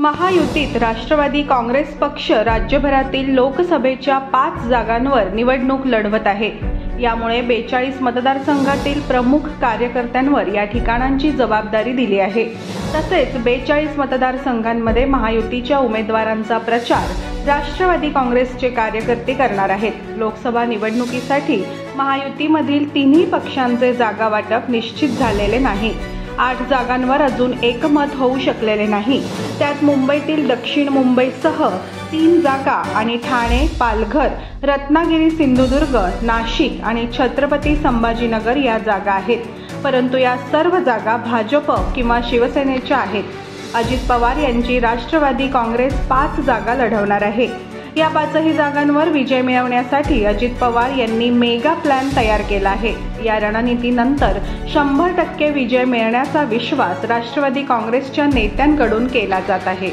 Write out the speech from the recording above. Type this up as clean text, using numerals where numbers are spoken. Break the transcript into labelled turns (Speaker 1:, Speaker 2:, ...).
Speaker 1: महायुतीत राष्ट्रवादी काँग्रेस पक्ष राज्यभरातील लोकसभेच्या 5 जागांवर निवडणूक लढवत आहे। यामुळे 42 मतदारसंघातील प्रमुख कार्यकर्त्यांवर या ठिकाणांची जबाबदारी दिली आहे। तसेच 42 मतदारसंघांमध्ये महायुतीच्या उमेदवारांचा प्रचार राष्ट्रवादी काँग्रेसचे कार्यकर्ते करणार आहेत। लोकसभा निवडणुकीसाठी महायुतीमधील तिन्ही पक्षांचे जागा वाटप निश्चित झालेले नाही। 8 जागांवर अजून एकमत होऊ शकलेले नाही। त्यात मुंबईतील दक्षिण मुंबईसह 3 जागा आणि ठाणे, पालघर, रत्नागिरी, सिंधुदुर्ग, नाशिक आणि छत्रपती संभाजीनगर या जागा आहेत। परंतु या सर्व जागा भाजप किंवा शिवसेनेच्या आहेत। अजित पवार यांची राष्ट्रवादी काँग्रेस 5 जागा लढवणार आहे। या 5ही जागांवर विजय मिळवण्यासाठी अजित पवार यांनी मेगा प्लॅन तयार केला आहे। या रणनीतीनंतर 100% विजय मिळण्याचा विश्वास राष्ट्रवादी काँग्रेसच्या नेत्यांकडून केला जात आहे।